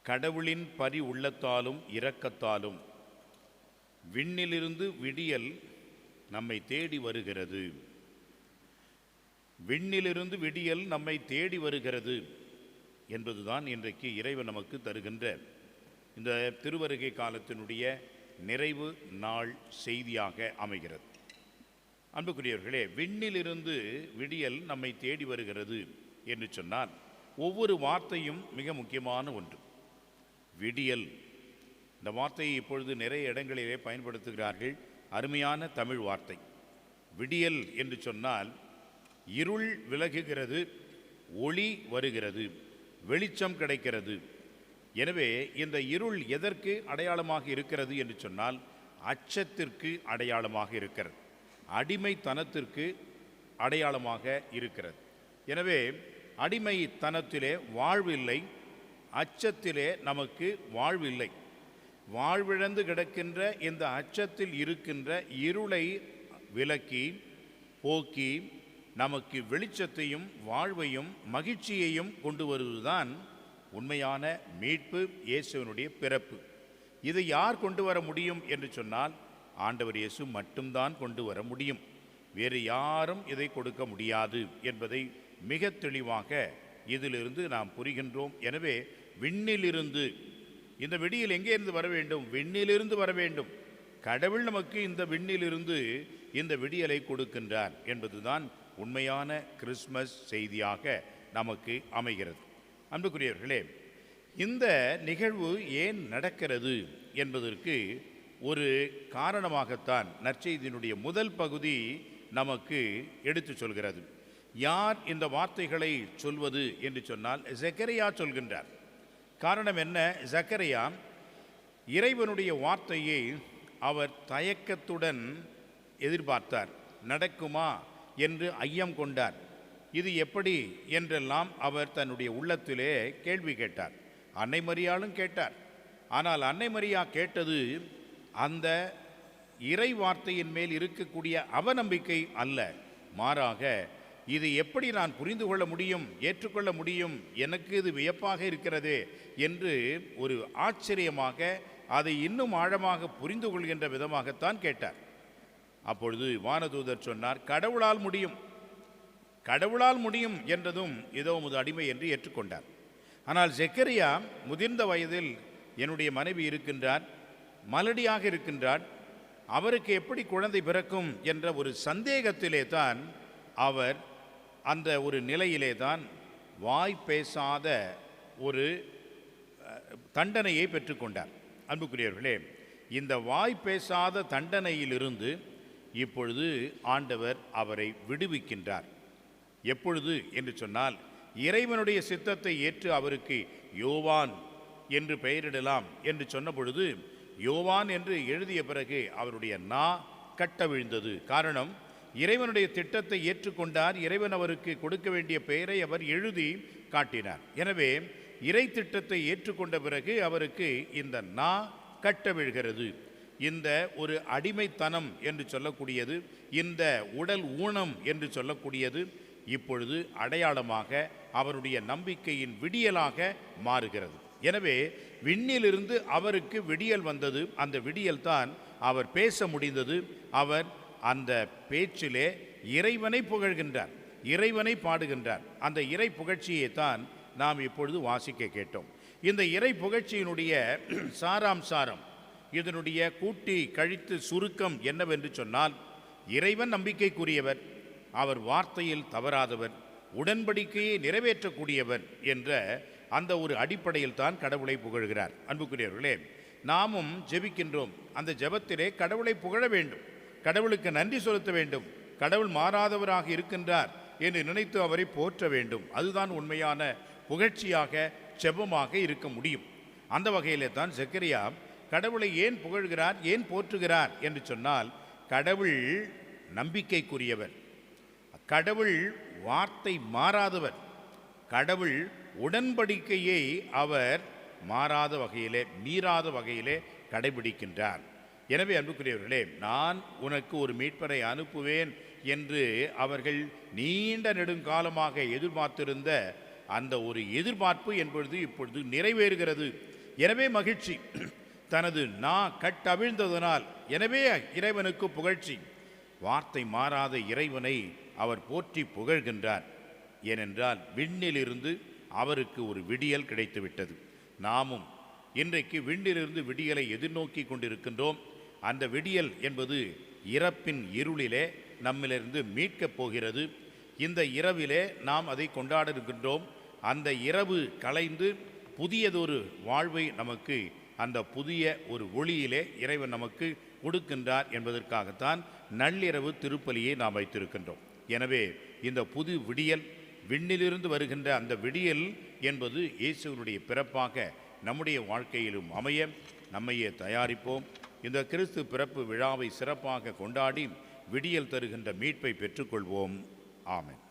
கடவுளின் பரி உள்ளத்தாலும் இரக்கத்தாலும் விண்ணிலிருந்து விடியல் நம்மை தேடி வருகிறது. விண்ணிலிருந்து விடியல் நம்மை தேடி வருகிறது என்பதுதான் இன்றைக்கு இறைவன் நமக்கு தருகின்ற இந்த திருவருகை காலத்தினுடைய நிறைவு நாள் செய்தியாக அமைகிறது. அன்புக்குரியவர்களே, விண்ணிலிருந்து விடியல் நம்மை தேடி வருகிறது என்று சொன்னால் ஒவ்வொரு வார்த்தையும் மிக முக்கியமான ஒன்று. விடியல் இந்த வார்த்தையை இப்பொழுது நிறைய இடங்களிலே பயன்படுத்துகிறார்கள். அருமையான தமிழ் வார்த்தை. விடியல் என்று சொன்னால் இருள் விலகுகிறது, ஒளி வருகிறது, வெளிச்சம் கிடைக்கிறது. எனவே இந்த இருள் எதற்கு அடையாளமாக இருக்கிறது என்று சொன்னால் அச்சத்திற்கு அடையாளமாக இருக்கிறது, அடிமைத்தனத்திற்கு அடையாளமாக இருக்கிறது. எனவே அடிமைத்தனத்திலே வாழ்வில்லை, அச்சத்திலே நமக்கு வாழ்வில்லை. வாழ்விழந்து கிடக்கின்ற இந்த அச்சத்தில் இருக்கின்ற இருளை விலக்கி போக்கி நமக்கு வெளிச்சத்தையும் வாழ்வையும் மகிழ்ச்சியையும் கொண்டு வருவதுதான் உண்மையான மீட்பு, இயேசுவினுடைய பிறப்பு. இதை யார் கொண்டு வர முடியும் என்று சொன்னால் ஆண்டவர் இயேசு மட்டும்தான் கொண்டு வர முடியும். வேறு யாரும் இதை கொடுக்க முடியாது என்பதை மிக தெளிவாக இதிலிருந்து நாம் புரிகின்றோம். எனவே விண்ணிலிருந்து இந்த விடியல் எங்கே இருந்து வர வேண்டும்? விண்ணிலிருந்து வர வேண்டும். கடவுள் நமக்கு இந்த விண்ணிலிருந்து இந்த விடியலை கொடுக்கின்றார் என்பதுதான் உண்மையான கிறிஸ்மஸ் செய்தியாக நமக்கு அமைகிறது. அன்புக்குரியவர்களே, இந்த நிகழ்வு ஏன் நடக்கிறது என்பதற்கு ஒரு காரணமாகத்தான் நற்செய்தியினுடைய முதல் பகுதி நமக்கு எடுத்து சொல்கிறது. யார் இந்த வார்த்தைகளை சொல்வது என்று சொன்னால் ஜக்கரியா சொல்கின்றார். காரணம் என்ன? ஜக்கரியா இறைவனுடைய வார்த்தையை அவர் தயக்கத்துடன் எதிர்பார்த்தார். நடக்குமா என்று ஐயம் கொண்டார். இது எப்படி என்றெல்லாம் அவர் தன்னுடைய உள்ளத்திலே கேள்வி கேட்டார். அன்னை மரியாளும் கேட்டார். ஆனால் அன்னை மரியா கேட்டது அந்த இறை வார்த்தையின் மேல் இருக்கக்கூடிய அவநம்பிக்கை அல்ல, மாறாக இது எப்படி நான் புரிந்து கொள்ள முடியும், ஏற்றுக்கொள்ள முடியும், எனக்கு இது வியப்பாக இருக்கிறதே என்று ஒரு ஆச்சரியமாக அதை இன்னும் ஆழமாக புரிந்து கொள்கின்ற விதமாகத்தான் கேட்டார். அப்பொழுது வானதூதர் சொன்னார், கடவுளால் முடியும், கடவுளால் முடியும் என்றதும் இதோ உமது அடிமை என்று ஏற்றுக்கொண்டார். ஆனால் ஜக்கரியா முதிர்ந்த வயதில் என்னுடைய மனைவி இருக்கின்றார், மலடியாக இருக்கின்றார், அவருக்கு எப்படி குழந்தை பிறக்கும் என்ற ஒரு சந்தேகத்திலே தான் அவர் அந்த ஒரு நிலையிலே தான் வாய் பேசாத ஒரு தண்டனையை பெற்றுக்கொண்டார். அன்புக்குரியவர்களே, இந்த வாய் பேசாத தண்டனையிலிருந்து இப்பொழுது ஆண்டவர் அவரை விடுவிக்கின்றார். எப்பொழுது என்று சொன்னால் இறைவனுடைய சித்தத்தை ஏற்று அவருக்கு யோவான் என்று பெயரிடலாம் என்று சொன்ன பொழுது யோவான் என்று எழுதிய பிறகு அவருடைய நா கட்டவிழ்ந்தது. காரணம், இறைவனுடைய திட்டத்தை ஏற்றுக்கொண்டார். இறைவன் அவருக்கு கொடுக்க வேண்டிய பெயரை அவர் எழுதி காட்டினார். எனவே இறை திட்டத்தை ஏற்றுக்கொண்ட பிறகு அவருக்கு இந்த நா கட்டவிழ்கிறது. இந்த ஒரு அடிமைத்தனம் என்று சொல்லக்கூடியது, இந்த உடல் ஊனம் என்று சொல்லக்கூடியது இப்பொழுது அடையாளமாக அவருடைய நம்பிக்கையின் விடியலாக மாறுகிறது. எனவே விண்ணிலிருந்து அவருக்கு விடியல் வந்தது. அந்த விடியல் தான் அவர் பேச முடிந்தது. அவர் அந்த பேச்சிலே இறைவனை புகழ்கின்றார், இறைவனை பாடுகின்றார். அந்த இறை புகழ்ச்சியை தான் நாம் இப்பொழுது வாசிக்க கேட்டோம். இந்த இறை புகழ்ச்சியினுடைய சாராம்சாரம், இதனுடைய கூட்டி கழித்து சுருக்கம் என்னவென்று சொன்னால், இறைவன் நம்பிக்கைக்குரியவர், அவர் வார்த்தையில் தவறாதவர், உடன்படிக்கையை நிறைவேற்றக்கூடியவர் என்ற அந்த ஒரு அடிப்படையில் தான் கடவுளை புகழ்கிறார். அன்புக்குரியவர்களே, நாமும் ஜெபிக்கின்றோம். அந்த ஜெபத்திலே கடவுளை புகழ வேண்டும், கடவுளுக்கு நன்றி செலுத்த வேண்டும், கடவுள் மாறாதவராக இருக்கின்றார் என்று நினைத்து அவரை போற்ற வேண்டும். அதுதான் உண்மையான புகழ்ச்சியாக ஜெபமாக இருக்க முடியும். அந்த வகையிலே தான் ஜக்கரியா கடவுளை ஏன் புகழ்கிறார், ஏன் போற்றுகிறார் என்று சொன்னால், கடவுள் நம்பிக்கைக்குரியவர், கடவுள் வார்த்தை மாறாதவர், கடவுள் உடன்படிக்கையை அவர் மாறாத வகையிலே, மீறாத வகையிலே கடைபிடிக்கின்றார். எனவே அன்புக்குரியவர்களே, நான் உனக்கு ஒரு மீட்பரை அனுப்புவேன் என்று அவர்கள் நீண்ட நெடுங்காலமாக எதிர்பார்த்திருந்த அந்த ஒரு எதிர்பார்ப்பு என்பது இப்பொழுது நிறைவேறுகிறது. எனவே மகிழ்ச்சி. தனது கட்டவிழ்ந்ததனால் எனவே இறைவனுக்கு புகழ்ச்சி. வார்த்தை மாறாத இறைவனை அவர் போற்றி புகழ்கின்றார். ஏனென்றால் விண்ணிலிருந்து அவருக்கு ஒரு விடியல் கிடைத்துவிட்டது. நாமும் இன்றைக்கு விண்ணிலிருந்து விடியலை எதிர்நோக்கி கொண்டிருக்கின்றோம். அந்த விடியல் என்பது இறப்பின் இருளிலே நம்மிலிருந்து மீட்கப் போகிறது. இந்த இரவிலே நாம் அதை கொண்டாட இருக்கின்றோம். அந்த இரவு கலைந்து புதியதொரு வாழ்வை நமக்கு அந்த புதிய ஒரு ஒளியிலே இறைவன் நமக்கு கொடுக்கின்றார் என்பதற்காகத்தான் நள்ளிரவு திருப்பலியை நாம் வைத்திருக்கின்றோம். எனவே இந்த புது விடியல், விண்ணிலிருந்து வருகின்ற அந்த விடியல் என்பது இயேசுவினுடைய பிறப்பாக நம்முடைய வாழ்க்கையிலும் அமைய நம்மையே தயாரிப்போம். இந்த கிறிஸ்து பிறப்பு விழாவை சிறப்பாக கொண்டாடி விடியல் தருகின்ற மீட்பை பெற்றுக்கொள்வோம். ஆமென்.